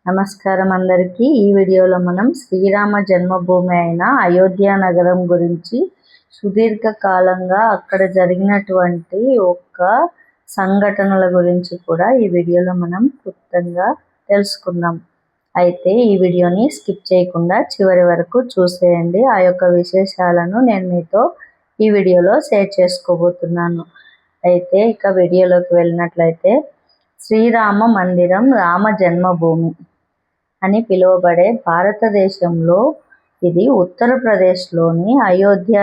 నమస్కారం అందరికీ. ఈ వీడియోలో మనం శ్రీరామ జన్మభూమి అయిన అయోధ్య నగరం గురించి సుదీర్ఘ కాలంగా అక్కడ జరిగినటువంటి సంఘటనల గురించి కూడా ఈ వీడియోలో మనం క్లుప్తంగా తెలుసుకుందాం. అయితే ఈ వీడియోని స్కిప్ చేయకుండా చివరి వరకు చూసేయండి. ఆ యొక్క విశేషాలను నేను మీతో ఈ వీడియోలో షేర్ చేసుకోబోతున్నాను. అయితే ఇక వీడియోలోకి వెళ్ళినట్లయితే, శ్రీరామ మందిరం రామ జన్మభూమి అని పిలువబడే భారతదేశంలో ఇది ఉత్తరప్రదేశ్లోని అయోధ్య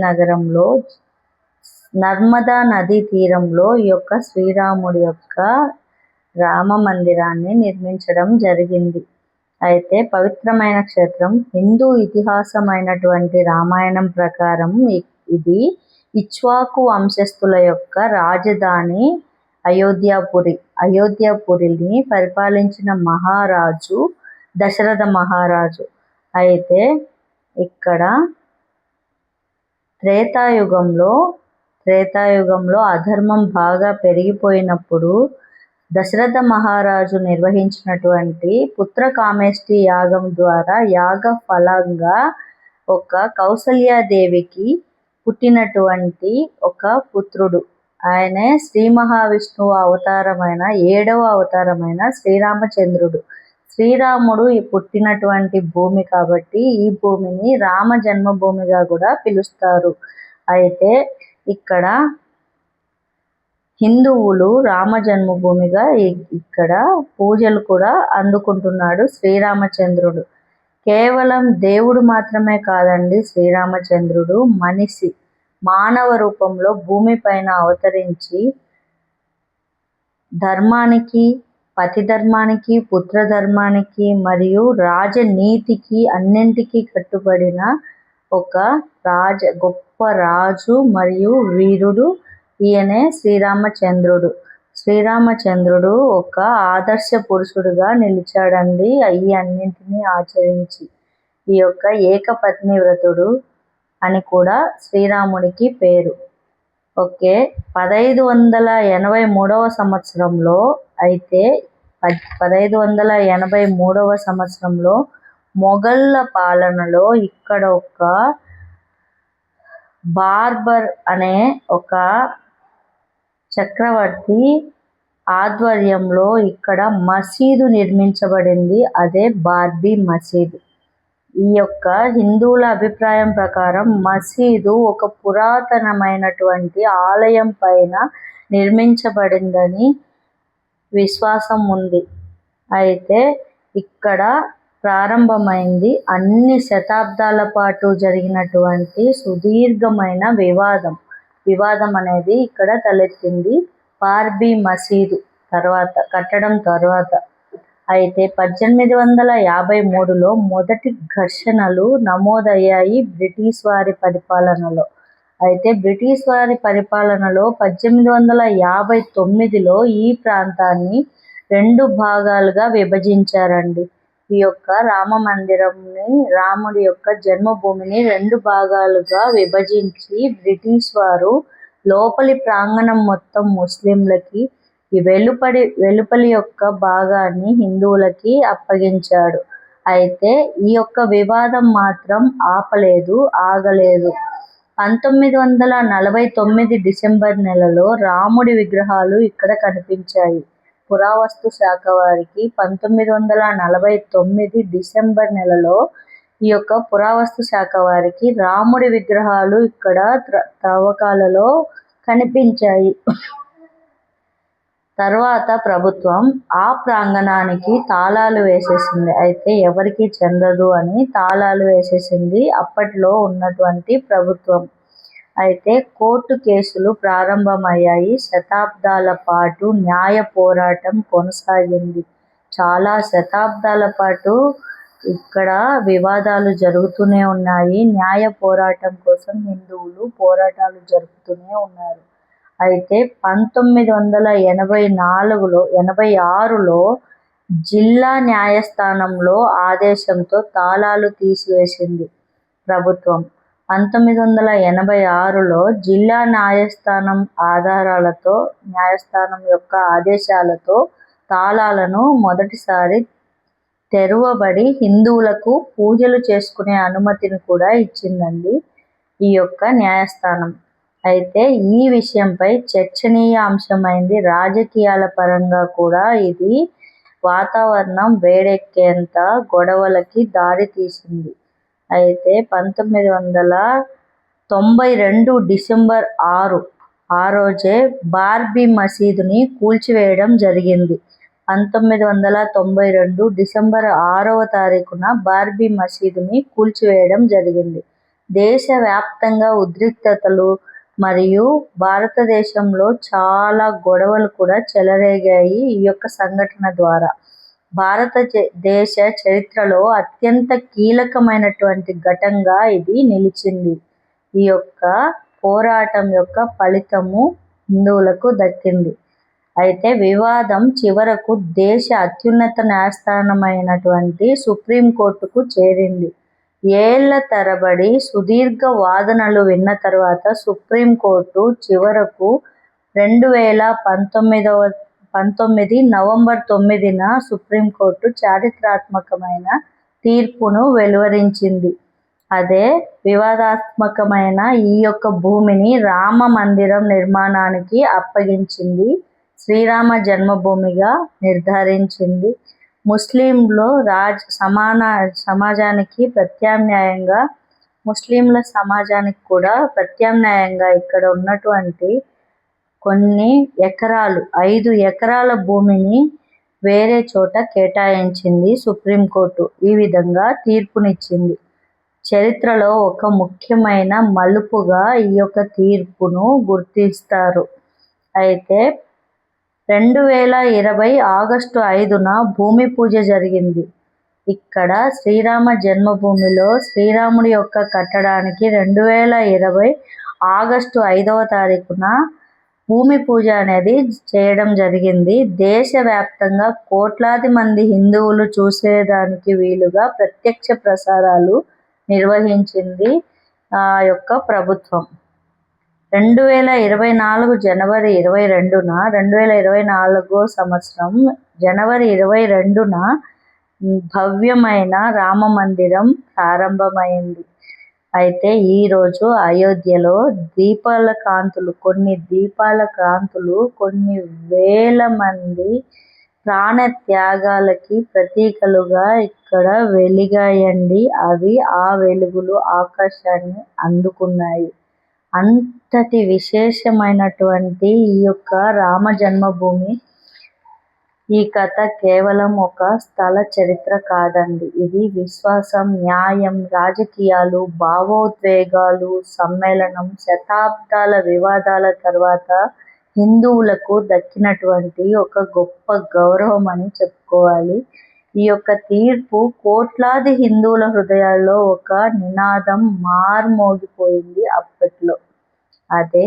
నగరంలో నర్మదా నదీ తీరంలో ఈ యొక్క శ్రీరాముడి యొక్క రామ మందిరాన్ని నిర్మించడం జరిగింది. అయితే పవిత్రమైన క్షేత్రం. హిందూ ఇతిహాసమైనటువంటి రామాయణం ప్రకారం ఇది ఇక్ష్వాకు వంశస్థుల యొక్క రాజధాని అయోధ్యపురిని పరిపాలించిన మహారాజు దశరథ మహారాజు. అయితే ఇక్కడ త్రేతాయుగంలో అధర్మం బాగా పెరిగిపోయినప్పుడు దశరథ మహారాజు నిర్వహించినటువంటి పుత్రకామేష్టి యాగం ద్వారా యాగ ఫలంగా కౌసల్యాదేవికి పుట్టినటువంటి ఒక పుత్రుడు. ఆయనే శ్రీ మహావిష్ణువు అవతారమైన 7వ అవతారమైన శ్రీరామచంద్రుడు. శ్రీరాముడు పుట్టినటువంటి భూమి కాబట్టి ఈ భూమిని రామ జన్మభూమిగా కూడా పిలుస్తారు. అయితే ఇక్కడ హిందువులు రామ జన్మభూమిగా ఇక్కడ పూజలు కూడా అందుకుంటున్నాడు శ్రీరామచంద్రుడు. కేవలం దేవుడు మాత్రమే కాదండి, శ్రీరామచంద్రుడు మానవ రూపంలో భూమిపైన అవతరించి ధర్మానికి, పతి ధర్మానికి, పుత్ర ధర్మానికి మరియు రాజనీతికి అన్నింటికీ కట్టుబడిన గొప్ప రాజు మరియు వీరుడు ఈయనే శ్రీరామచంద్రుడు ఒక ఆదర్శ పురుషుడుగా నిలిచాడండి. ఈ అన్నింటినీ ఆచరించి ఈ యొక్క ఏకపత్ని వ్రతుడు అని కూడా శ్రీరాముడికి పేరు. 1583వ సంవత్సరంలో అయితే 1583వ సంవత్సరంలో మొఘళ్ళ పాలనలో ఇక్కడ బార్బర్ అనే ఒక చక్రవర్తి ఆధ్వర్యంలో ఇక్కడ మసీదు నిర్మించబడింది. అదే బార్బీ మసీదు. ఈ యొక్క హిందువుల అభిప్రాయం ప్రకారం మసీదు ఒక పురాతనమైనటువంటి ఆలయం పైన నిర్మించబడిందని విశ్వాసం ఉంది. అయితే ఇక్కడ ప్రారంభమైంది అన్ని శతాబ్దాల పాటు జరిగినటువంటి సుదీర్ఘమైన వివాదం అనేది ఇక్కడ తలెత్తింది బార్బీ మసీదు కట్టడం తర్వాత. అయితే 1853లో మొదటి ఘర్షణలు నమోదయ్యాయి బ్రిటిష్ వారి పరిపాలనలో. అయితే బ్రిటిష్ వారి పరిపాలనలో 1859లో ఈ ప్రాంతాన్ని 2 భాగాలుగా విభజించారండి. ఈ యొక్క రామ మందిరంని, రాముడి యొక్క జన్మభూమిని 2 భాగాలుగా విభజించి బ్రిటిష్ వారు లోపలి ప్రాంగణం మొత్తం ముస్లింలకి, ఈ వెలుపలి యొక్క భాగాన్ని హిందువులకి అప్పగించాడు. అయితే ఈ యొక్క వివాదం మాత్రం ఆగలేదు. 1949 డిసెంబర్ నెలలో రాముడి విగ్రహాలు ఇక్కడ కనిపించాయి. పురావస్తు శాఖ వారికి 1949 డిసెంబర్ నెలలో ఈ యొక్క పురావస్తు శాఖ వారికి రాముడి విగ్రహాలు ఇక్కడ త్రవ్వకాలలో కనిపించాయి. తర్వాత ప్రభుత్వం ఆ ప్రాంగణానికి తాళాలు వేసేసింది. అయితే ఎవరికి చెందదు అని తాళాలు వేసేసింది అప్పట్లో ఉన్నటువంటి ప్రభుత్వం. అయితే కోర్టు కేసులు ప్రారంభమయ్యాయి. శతాబ్దాల పాటు న్యాయ పోరాటం కొనసాగింది. చాలా శతాబ్దాల పాటు ఇక్కడ వివాదాలు జరుగుతూనే ఉన్నాయి. న్యాయ పోరాటం కోసం హిందువులు పోరాటాలు జరుపుతూనే ఉన్నారు. అయితే 1986లో జిల్లా న్యాయస్థానంలో ఆదేశంతో తాళాలు తీసివేసింది ప్రభుత్వం. 1986లో జిల్లా న్యాయస్థానం యొక్క ఆదేశాలతో తాళాలను మొదటిసారి తెరవబడి హిందువులకు పూజలు చేసుకునే అనుమతిని కూడా ఇచ్చిందండి ఈ యొక్క న్యాయస్థానం. అయితే ఈ విషయంపై చర్చనీయాంశమైంది. రాజకీయాల పరంగా కూడా ఇది వాతావరణం వేడెక్కేంత గొడవలకి దారితీసింది. అయితే 1992 డిసెంబర్ 6 ఆ రోజే బార్బీ మసీదుని కూల్చివేయడం జరిగింది. 1992 డిసెంబర్ 6వ తారీఖున బార్బీ మసీదుని కూల్చివేయడం జరిగింది. దేశవ్యాప్తంగా ఉద్రిక్తతలు మరియు భారతదేశంలో చాలా గొడవలు కూడా చెలరేగాయి ఈ యొక్క సంఘటన ద్వారా. భారతదేశ చరిత్రలో అత్యంత కీలకమైనటువంటి ఘట్టంగా ఇది నిలిచింది. ఈ యొక్క పోరాటం యొక్క ఫలితము హిందువులకు దక్కింది. అయితే వివాదం చివరకు దేశ అత్యున్నత న్యాయస్థానమైనటువంటి సుప్రీంకోర్టుకు చేరింది. ఏళ్ల తరబడి సుదీర్ఘ వాదనలు విన్న తర్వాత సుప్రీంకోర్టు చివరకు 2019 నవంబర్ 9న సుప్రీంకోర్టు చారిత్రాత్మకమైన తీర్పును వెలువరించింది. అదే వివాదాత్మకమైన ఈ యొక్క భూమిని రామ మందిరం నిర్మాణానికి అప్పగించింది. శ్రీరామ జన్మభూమిగా నిర్ధారించింది. ముస్లింల సమాజానికి కూడా ప్రత్యామ్నాయంగా ఇక్కడ ఉన్నటువంటి కొన్ని ఎకరాలు 5 ఎకరాల భూమిని వేరే చోట కేటాయించింది సుప్రీంకోర్టు. ఈ విధంగా తీర్పునిచ్చింది. చరిత్రలో ఒక ముఖ్యమైన మలుపుగా ఈ యొక్క తీర్పును గుర్తిస్తారు. అయితే 2020 ఆగస్టు 5న భూమి పూజ జరిగింది. ఇక్కడ శ్రీరామ జన్మభూమిలో శ్రీరాముడి యొక్క కట్టడానికి 2020 ఆగస్టు 5వ తారీఖున భూమి పూజ అనేది చేయడం జరిగింది. దేశవ్యాప్తంగా కోట్లాది మంది హిందువులు చూసేదానికి వీలుగా ప్రత్యక్ష ప్రసారాలు నిర్వహించింది ఆ యొక్క ప్రభుత్వం. 2024 జనవరి 22న 2024 సంవత్సరం జనవరి 22న భవ్యమైన రామ మందిరం ప్రారంభమైంది. అయితే ఈరోజు అయోధ్యలో కొన్ని దీపాల కాంతులు కొన్ని వేల మంది ప్రాణ త్యాగాలకి ప్రతీకలుగా ఇక్కడ వెలిగాయండి. అవి ఆ వెలుగులు ఆకాశాన్ని అందుకున్నాయి. అంతటి విశేషమైనటువంటి ఈ యొక్క రామ జన్మభూమి ఈ కథ కేవలం ఒక స్థల చరిత్ర కాదండి. ఇది విశ్వాసం, న్యాయం, రాజకీయాలు, భావోద్వేగాలు సమ్మేళనం. శతాబ్దాల వివాదాల తర్వాత హిందువులకు దక్కినటువంటి ఒక గొప్ప గౌరవం అని చెప్పుకోవాలి. ఈ యొక్క తీర్పు కోట్లాది హిందువుల హృదయాల్లో ఒక నినాదం మార్మోగిపోయింది అప్పట్లో. అదే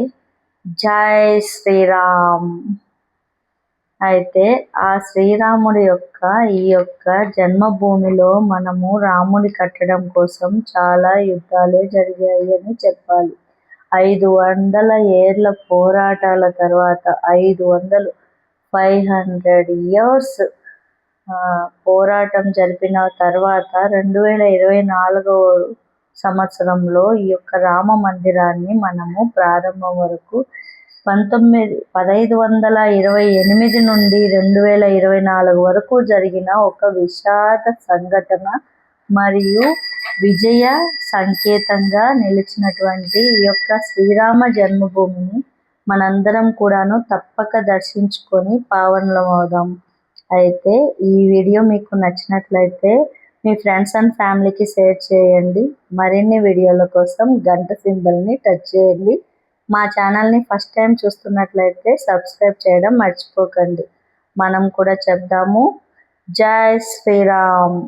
జై శ్రీరామ్. అయితే ఆ శ్రీరాముడి యొక్క ఈ యొక్క జన్మభూమిలో మనము రాముడి కట్టడం కోసం చాలా యుద్ధాలే జరిగాయి అని చెప్పాలి. 500 ఏళ్ల పోరాటాల తర్వాత 500 ఇయర్స్ పోరాటం జరిపిన తర్వాత 2024 సంవత్సరంలో ఈ యొక్క రామ మందిరాన్ని మనము ప్రారంభం వరకు 1528 నుండి 2024 వరకు జరిగిన ఒక విషాద సంఘటన మరియు విజయ సంకేతంగా నిలిచినటువంటి ఈ యొక్క శ్రీరామ జన్మభూమిని మనందరం కూడాను తప్పక దర్శించుకొని పావనులమవుదాం. అయితే ఈ వీడియో మీకు నచ్చినట్లయితే మీ ఫ్రెండ్స్ అండ్ ఫ్యామిలీకి షేర్ చేయండి. మరిన్ని వీడియోల కోసం గంట సింబల్ని టచ్ చేయండి. మా ఛానల్ని ఫస్ట్ టైం చూస్తున్నట్లయితే సబ్స్క్రైబ్ చేయడం మర్చిపోకండి. మనం కూడా చెప్దాము జై శ్రీరామ్.